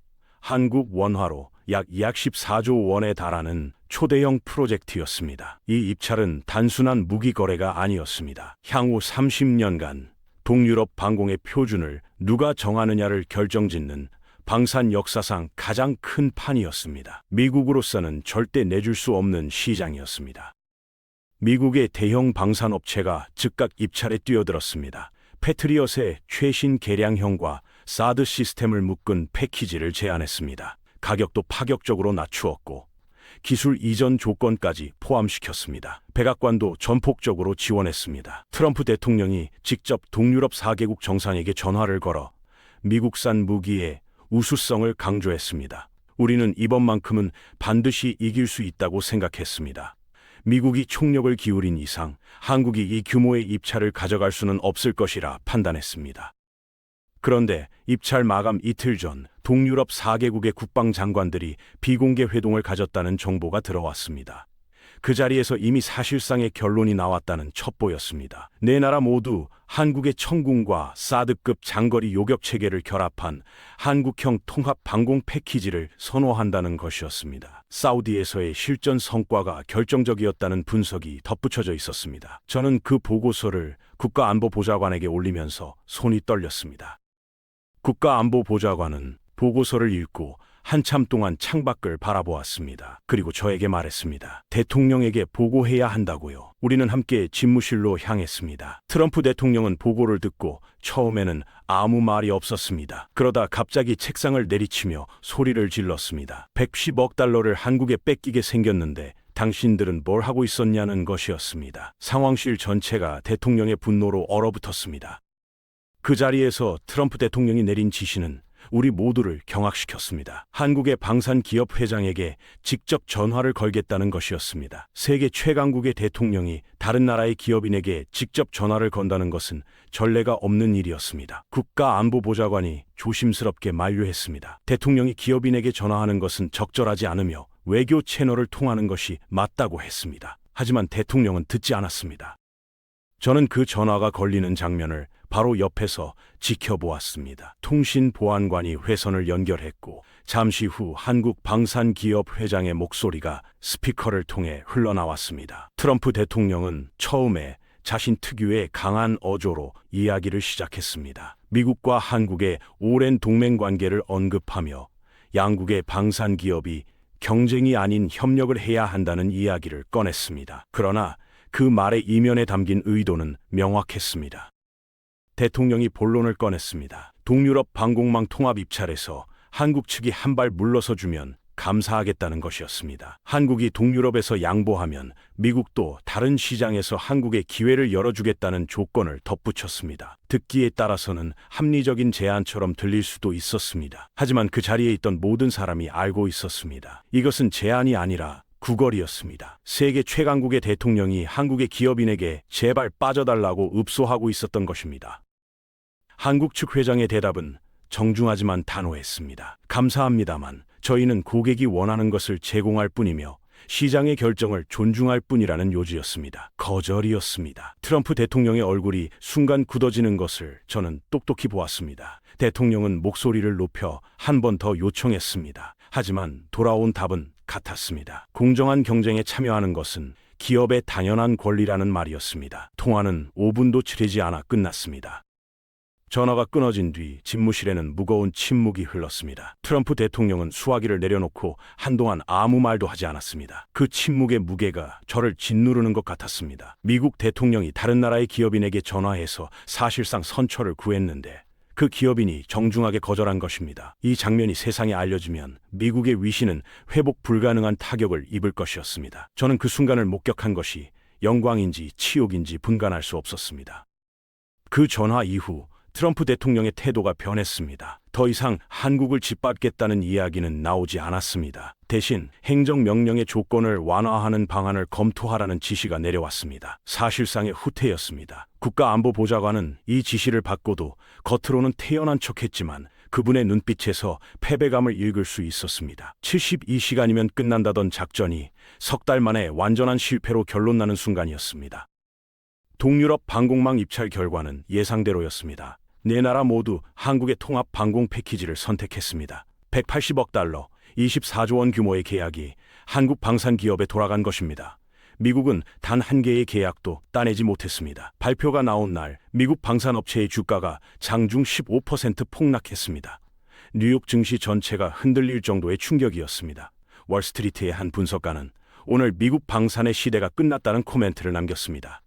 한국 원화로 약 14조 원에 달하는 초대형 프로젝트였습니다. 이 입찰은 단순한 무기 거래가 아니었습니다. 향후 30년간 동유럽 방공의 표준을 누가 정하느냐를 결정짓는 방산 역사상 가장 큰 판이었습니다. 미국으로서는 절대 내줄 수 없는 시장이었습니다. 미국의 대형 방산업체가 즉각 입찰에 뛰어들었습니다. 패트리엇의 최신 개량형과 사드 시스템을 묶은 패키지를 제안했습니다. 가격도 파격적으로 낮추었고 기술 이전 조건까지 포함시켰습니다. 백악관도 전폭적으로 지원했습니다. 트럼프 대통령이 직접 동유럽 4개국 정상에게 전화를 걸어 미국산 무기의 우수성을 강조했습니다. 우리는 이번만큼은 반드시 이길 수 있다고 생각했습니다. 미국이 총력을 기울인 이상 한국이 이 규모의 입찰을 가져갈 수는 없을 것이라 판단했습니다. 그런데 입찰 마감 이틀 전 동유럽 4개국의 국방장관들이 비공개 회동을 가졌다는 정보가 들어왔습니다. 그 자리에서 이미 사실상의 결론이 나왔다는 첩보였습니다. 네 나라 모두 한국의 청군과 사드급 장거리 요격 체계를 결합한 한국형 통합 방공 패키지를 선호한다는 것이었습니다. 사우디에서의 실전 성과가 결정적이었다는 분석이 덧붙여져 있었습니다. 저는 그 보고서를 국가안보보좌관에게 올리면서 손이 떨렸습니다. 국가안보보좌관은 보고서를 읽고 한참 동안 창밖을 바라보았습니다. 그리고 저에게 말했습니다. 대통령에게 보고해야 한다고요. 우리는 함께 집무실로 향했습니다. 트럼프 대통령은 보고를 듣고 처음에는 아무 말이 없었습니다. 그러다 갑자기 책상을 내리치며 소리를 질렀습니다. 110억 달러를 한국에 뺏기게 생겼는데 당신들은 뭘 하고 있었냐는 것이었습니다. 상황실 전체가 대통령의 분노로 얼어붙었습니다. 그 자리에서 트럼프 대통령이 내린 지시는 우리 모두를 경악시켰습니다. 한국의 방산기업 회장에게 직접 전화를 걸겠다는 것이었습니다. 세계 최강국의 대통령이 다른 나라의 기업인에게 직접 전화를 건다는 것은 전례가 없는 일이었습니다. 국가안보보좌관이 조심스럽게 만류했습니다. 대통령이 기업인에게 전화하는 것은 적절하지 않으며 외교 채널을 통하는 것이 맞다고 했습니다. 하지만 대통령은 듣지 않았습니다. 저는 그 전화가 걸리는 장면을 바로 옆에서 지켜보았습니다. 통신보안관이 회선을 연결했고 잠시 후 한국 방산기업 회장의 목소리가 스피커를 통해 흘러나왔습니다. 트럼프 대통령은 처음에 자신 특유의 강한 어조로 이야기를 시작했습니다. 미국과 한국의 오랜 동맹관계를 언급하며 양국의 방산기업이 경쟁이 아닌 협력을 해야 한다는 이야기를 꺼냈습니다. 그러나 그 말의 이면에 담긴 의도는 명확했습니다. 대통령이 본론을 꺼냈습니다. 동유럽 방공망 통합 입찰에서 한국 측이 한 발 물러서 주면 감사하겠다는 것이었습니다. 한국이 동유럽에서 양보하면 미국도 다른 시장에서 한국에 기회를 열어주겠다는 조건을 덧붙였습니다. 듣기에 따라서는 합리적인 제안처럼 들릴 수도 있었습니다. 하지만 그 자리에 있던 모든 사람이 알고 있었습니다. 이것은 제안이 아니라 구걸이었습니다. 세계 최강국의 대통령이 한국의 기업인에게 제발 빠져달라고 읍소하고 있었던 것입니다. 한국 측 회장의 대답은 정중하지만 단호했습니다. 감사합니다만 저희는 고객이 원하는 것을 제공할 뿐이며 시장의 결정을 존중할 뿐이라는 요지였습니다. 거절이었습니다. 트럼프 대통령의 얼굴이 순간 굳어지는 것을 저는 똑똑히 보았습니다. 대통령은 목소리를 높여 한 번 더 요청했습니다. 하지만 돌아온 답은 같았습니다. 공정한 경쟁에 참여하는 것은 기업의 당연한 권리라는 말이었습니다. 통화는 5분도 지르지 않아 끝났습니다. 전화가 끊어진 뒤 집무실에는 무거운 침묵이 흘렀습니다. 트럼프 대통령은 수화기를 내려놓고 한동안 아무 말도 하지 않았습니다. 그 침묵의 무게가 저를 짓누르는 것 같았습니다. 미국 대통령이 다른 나라의 기업인에게 전화해서 사실상 선처를 구했는데 그 기업인이 정중하게 거절한 것입니다. 이 장면이 세상에 알려지면 미국의 위신은 회복 불가능한 타격을 입을 것이었습니다. 저는 그 순간을 목격한 것이 영광인지 치욕인지 분간할 수 없었습니다. 그 전화 이후 트럼프 대통령의 태도가 변했습니다. 더 이상 한국을 짓밟겠다는 이야기는 나오지 않았습니다. 대신 행정명령의 조건을 완화하는 방안을 검토하라는 지시가 내려왔습니다. 사실상의 후퇴였습니다. 국가안보보좌관은 이 지시를 받고도 겉으로는 태연한 척했지만 그분의 눈빛에서 패배감을 읽을 수 있었습니다. 72시간이면 끝난다던 작전이 석 달 만에 완전한 실패로 결론나는 순간이었습니다. 동유럽 방공망 입찰 결과는 예상대로였습니다. 네 나라 모두 한국의 통합 방공 패키지를 선택했습니다. 180억 달러, 24조 원 규모의 계약이 한국 방산 기업에 돌아간 것입니다. 미국은 단 한 개의 계약도 따내지 못했습니다. 발표가 나온 날 미국 방산업체의 주가가 장중 15% 폭락했습니다. 뉴욕 증시 전체가 흔들릴 정도의 충격이었습니다. 월스트리트의 한 분석가는 오늘 미국 방산의 시대가 끝났다는 코멘트를 남겼습니다.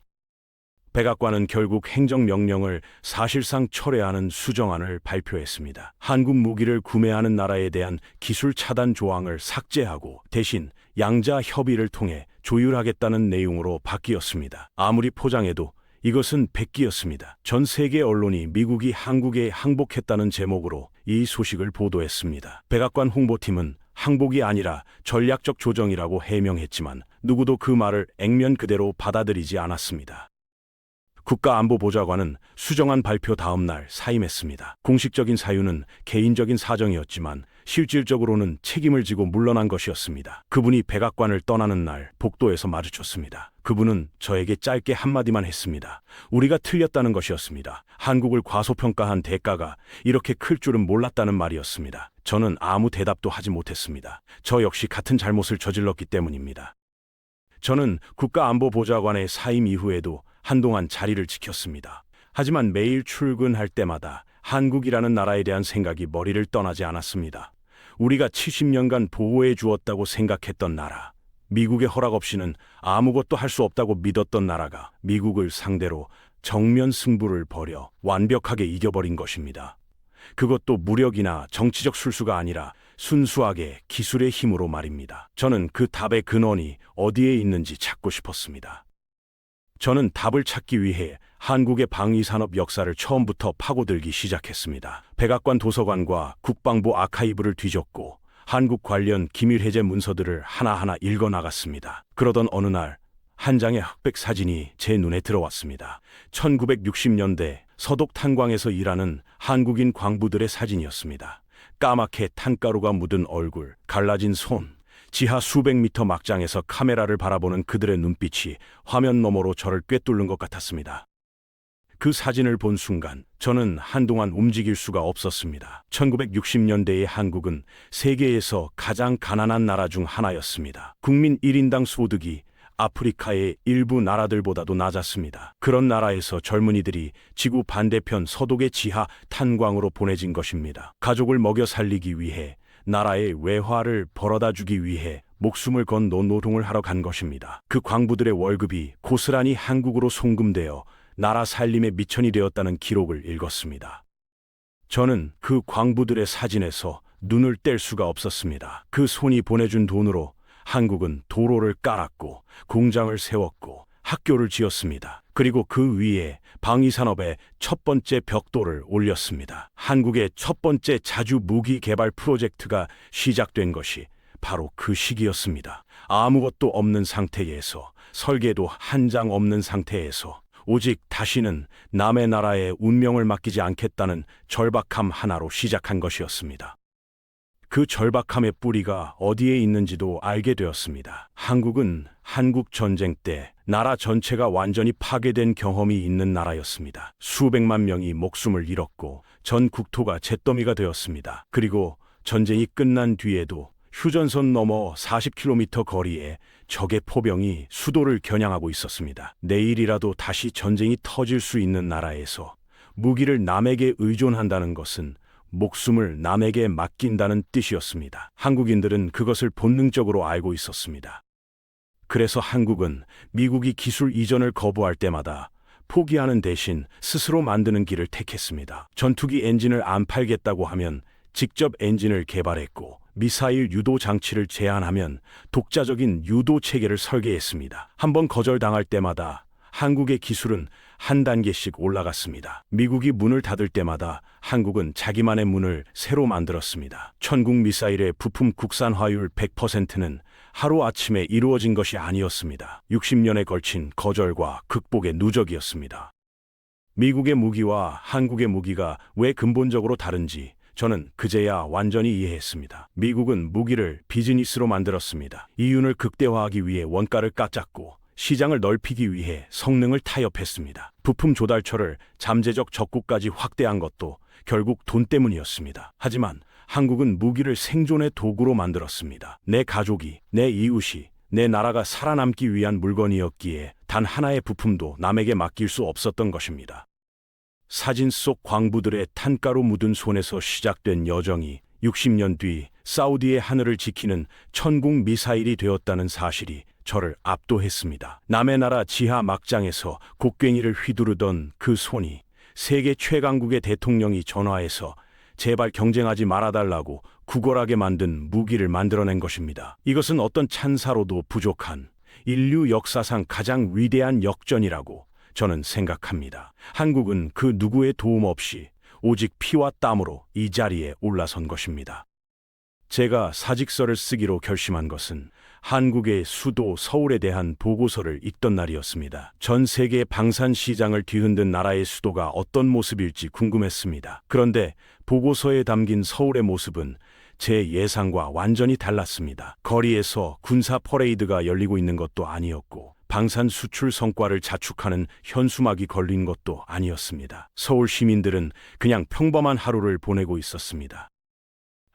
백악관은 결국 행정명령을 사실상 철회하는 수정안을 발표했습니다. 한국 무기를 구매하는 나라에 대한 기술 차단 조항을 삭제하고 대신 양자 협의를 통해 조율하겠다는 내용으로 바뀌었습니다. 아무리 포장해도 이것은 백기였습니다. 전 세계 언론이 미국이 한국에 항복했다는 제목으로 이 소식을 보도했습니다. 백악관 홍보팀은 항복이 아니라 전략적 조정이라고 해명했지만 누구도 그 말을 액면 그대로 받아들이지 않았습니다. 국가안보보좌관은 수정안 발표 다음 날 사임했습니다. 공식적인 사유는 개인적인 사정이었지만 실질적으로는 책임을 지고 물러난 것이었습니다. 그분이 백악관을 떠나는 날 복도에서 마주쳤습니다. 그분은 저에게 짧게 한마디만 했습니다. 우리가 틀렸다는 것이었습니다. 한국을 과소평가한 대가가 이렇게 클 줄은 몰랐다는 말이었습니다. 저는 아무 대답도 하지 못했습니다. 저 역시 같은 잘못을 저질렀기 때문입니다. 저는 국가안보보좌관의 사임 이후에도 한동안 자리를 지켰습니다. 하지만 매일 출근할 때마다 한국이라는 나라에 대한 생각이 머리를 떠나지 않았습니다. 우리가 70년간 보호해 주었다고 생각했던 나라, 미국의 허락 없이는 아무것도 할 수 없다고 믿었던 나라가 미국을 상대로 정면 승부를 벌여 완벽하게 이겨버린 것입니다. 그것도 무력이나 정치적 술수가 아니라 순수하게 기술의 힘으로 말입니다. 저는 그 답의 근원이 어디에 있는지 찾고 싶었습니다. 저는 답을 찾기 위해 한국의 방위산업 역사를 처음부터 파고들기 시작했습니다. 백악관 도서관과 국방부 아카이브를 뒤졌고 한국 관련 기밀 해제 문서들을 하나하나 읽어나갔습니다. 그러던 어느 날 한 장의 흑백 사진이 제 눈에 들어왔습니다. 1960년대 서독 탄광에서 일하는 한국인 광부들의 사진이었습니다. 까맣게 탄가루가 묻은 얼굴, 갈라진 손, 지하 수백 미터 막장에서 카메라를 바라보는 그들의 눈빛이 화면 너머로 저를 꿰뚫는 것 같았습니다. 그 사진을 본 순간 저는 한동안 움직일 수가 없었습니다. 1960년대의 한국은 세계에서 가장 가난한 나라 중 하나였습니다. 국민 1인당 소득이 아프리카의 일부 나라들보다도 낮았습니다. 그런 나라에서 젊은이들이 지구 반대편 서독의 지하 탄광으로 보내진 것입니다. 가족을 먹여 살리기 위해, 나라의 외화를 벌어다 주기 위해 목숨을 건 노동을 하러 간 것입니다. 그 광부들의 월급이 고스란히 한국으로 송금되어 나라 살림의 미천이 되었다는 기록을 읽었습니다. 저는 그 광부들의 사진에서 눈을 뗄 수가 없었습니다. 그 손이 보내준 돈으로 한국은 도로를 깔았고 공장을 세웠고 학교를 지었습니다. 그리고 그 위에 방위산업의 첫 번째 벽돌을 올렸습니다. 한국의 첫 번째 자주 무기 개발 프로젝트가 시작된 것이 바로 그 시기였습니다. 아무것도 없는 상태에서, 설계도 한 장 없는 상태에서 오직 다시는 남의 나라에 운명을 맡기지 않겠다는 절박함 하나로 시작한 것이었습니다. 그 절박함의 뿌리가 어디에 있는지도 알게 되었습니다. 한국은 한국 전쟁 때 나라 전체가 완전히 파괴된 경험이 있는 나라였습니다. 수백만 명이 목숨을 잃었고 전 국토가 잿더미가 되었습니다. 그리고 전쟁이 끝난 뒤에도 휴전선 너머 40km 거리에 적의 포병이 수도를 겨냥하고 있었습니다. 내일이라도 다시 전쟁이 터질 수 있는 나라에서 무기를 남에게 의존한다는 것은 목숨을 남에게 맡긴다는 뜻이었습니다. 한국인들은 그것을 본능적으로 알고 있었습니다. 그래서 한국은 미국이 기술 이전을 거부할 때마다 포기하는 대신 스스로 만드는 길을 택했습니다. 전투기 엔진을 안 팔겠다고 하면 직접 엔진을 개발했고, 미사일 유도 장치를 제한하면 독자적인 유도 체계를 설계했습니다. 한번 거절당할 때마다 한국의 기술은 한 단계씩 올라갔습니다. 미국이 문을 닫을 때마다 한국은 자기만의 문을 새로 만들었습니다. 천국 미사일의 부품 국산화율 100%는 하루아침에 이루어진 것이 아니었습니다. 60년에 걸친 거절과 극복의 누적이었습니다. 미국의 무기와 한국의 무기가 왜 근본적으로 다른지 저는 그제야 완전히 이해했습니다. 미국은 무기를 비즈니스로 만들었습니다. 이윤을 극대화하기 위해 원가를 깎았고 시장을 넓히기 위해 성능을 타협했습니다. 부품 조달처를 잠재적 적국까지 확대한 것도 결국 돈 때문이었습니다. 하지만 한국은 무기를 생존의 도구로 만들었습니다. 내 가족이, 내 이웃이, 내 나라가 살아남기 위한 물건이었기에 단 하나의 부품도 남에게 맡길 수 없었던 것입니다. 사진 속 광부들의 탄가루 묻은 손에서 시작된 여정이 60년 뒤 사우디의 하늘을 지키는 천국 미사일이 되었다는 사실이 저를 압도했습니다. 남의 나라 지하 막장에서 곡괭이를 휘두르던 그 손이 세계 최강국의 대통령이 전화해서 제발 경쟁하지 말아달라고 구걸하게 만든 무기를 만들어낸 것입니다. 이것은 어떤 찬사로도 부족한 인류 역사상 가장 위대한 역전이라고 저는 생각합니다. 한국은 그 누구의 도움 없이 오직 피와 땀으로 이 자리에 올라선 것입니다. 제가 사직서를 쓰기로 결심한 것은 한국의 수도 서울에 대한 보고서를 읽던 날이었습니다. 전 세계 방산 시장을 뒤흔든 나라의 수도가 어떤 모습일지 궁금했습니다. 그런데 보고서에 담긴 서울의 모습은 제 예상과 완전히 달랐습니다. 거리에서 군사 퍼레이드가 열리고 있는 것도 아니었고 방산 수출 성과를 자축하는 현수막이 걸린 것도 아니었습니다. 서울 시민들은 그냥 평범한 하루를 보내고 있었습니다.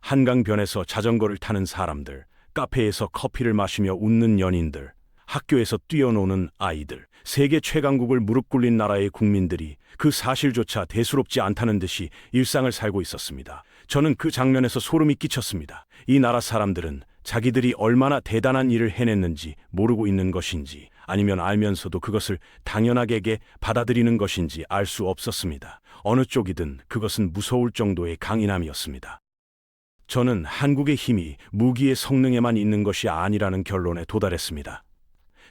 한강변에서 자전거를 타는 사람들, 카페에서 커피를 마시며 웃는 연인들, 학교에서 뛰어노는 아이들, 세계 최강국을 무릎 꿇린 나라의 국민들이 그 사실조차 대수롭지 않다는 듯이 일상을 살고 있었습니다. 저는 그 장면에서 소름이 끼쳤습니다. 이 나라 사람들은 자기들이 얼마나 대단한 일을 해냈는지 모르고 있는 것인지 아니면 알면서도 그것을 당연하게 받아들이는 것인지 알 수 없었습니다. 어느 쪽이든 그것은 무서울 정도의 강인함이었습니다. 저는 한국의 힘이 무기의 성능에만 있는 것이 아니라는 결론에 도달했습니다.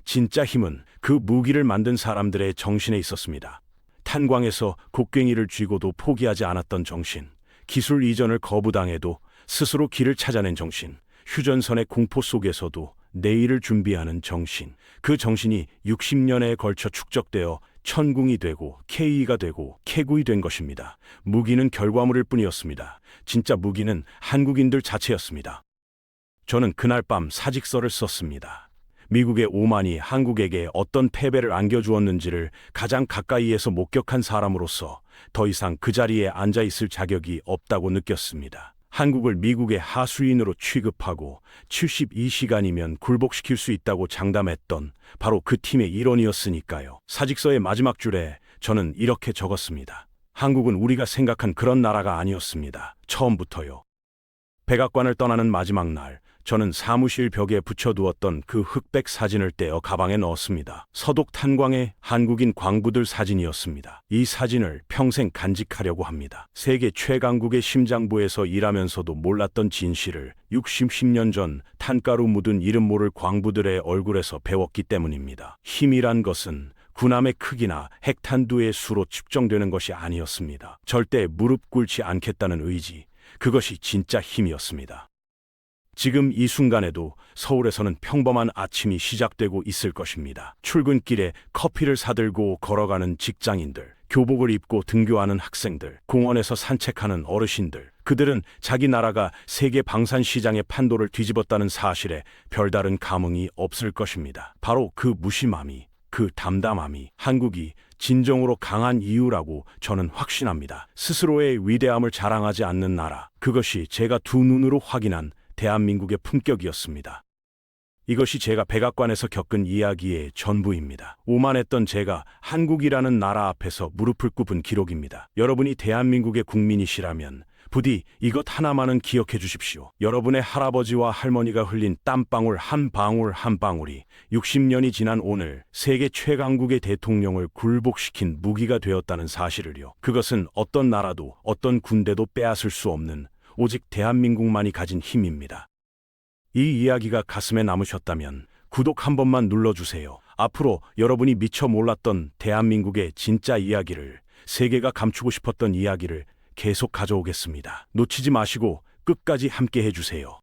진짜 힘은 그 무기를 만든 사람들의 정신에 있었습니다. 탄광에서 곡괭이를 쥐고도 포기하지 않았던 정신, 기술 이전을 거부당해도 스스로 길을 찾아낸 정신, 휴전선의 공포 속에서도 내일을 준비하는 정신, 그 정신이 60년에 걸쳐 축적되어 천궁이 되고 K가 되고 캐구이 된 것입니다. 무기는 결과물일 뿐이었습니다. 진짜 무기는 한국인들 자체였습니다. 저는 그날 밤 사직서를 썼습니다. 미국의 오만이 한국에게 어떤 패배를 안겨주었는지를 가장 가까이에서 목격한 사람으로서 더 이상 그 자리에 앉아있을 자격이 없다고 느꼈습니다. 한국을 미국의 하수인으로 취급하고 72시간이면 굴복시킬 수 있다고 장담했던 바로 그 팀의 일원이었으니까요. 사직서의 마지막 줄에 저는 이렇게 적었습니다. 한국은 우리가 생각한 그런 나라가 아니었습니다. 처음부터요. 백악관을 떠나는 마지막 날, 저는 사무실 벽에 붙여두었던 그 흑백 사진을 떼어 가방에 넣었습니다. 서독 탄광의 한국인 광부들 사진이었습니다. 이 사진을 평생 간직하려고 합니다. 세계 최강국의 심장부에서 일하면서도 몰랐던 진실을 60년 전 탄가루 묻은 이름 모를 광부들의 얼굴에서 배웠기 때문입니다. 힘이란 것은 군함의 크기나 핵탄두의 수로 측정되는 것이 아니었습니다. 절대 무릎 꿇지 않겠다는 의지, 그것이 진짜 힘이었습니다. 지금 이 순간에도 서울에서는 평범한 아침이 시작되고 있을 것입니다. 출근길에 커피를 사들고 걸어가는 직장인들, 교복을 입고 등교하는 학생들, 공원에서 산책하는 어르신들, 그들은 자기 나라가 세계 방산 시장의 판도를 뒤집었다는 사실에 별다른 감흥이 없을 것입니다. 바로 그 무심함이, 그 담담함이 한국이 진정으로 강한 이유라고 저는 확신합니다. 스스로의 위대함을 자랑하지 않는 나라, 그것이 제가 두 눈으로 확인한 대한민국의 품격이었습니다. 이것이 제가 백악관에서 겪은 이야기의 전부입니다. 오만했던 제가 한국이라는 나라 앞에서 무릎을 꿇은 기록입니다. 여러분이 대한민국의 국민이시라면 부디 이것 하나만은 기억해 주십시오. 여러분의 할아버지와 할머니가 흘린 땀방울 한 방울 한 방울이 60년이 지난 오늘 세계 최강국의 대통령을 굴복시킨 무기가 되었다는 사실을요. 그것은 어떤 나라도 어떤 군대도 빼앗을 수 없는 오직 대한민국만이 가진 힘입니다. 이 이야기가 가슴에 남으셨다면 구독 한 번만 눌러주세요. 앞으로 여러분이 미처 몰랐던 대한민국의 진짜 이야기를, 세계가 감추고 싶었던 이야기를 계속 가져오겠습니다. 놓치지 마시고 끝까지 함께 해주세요.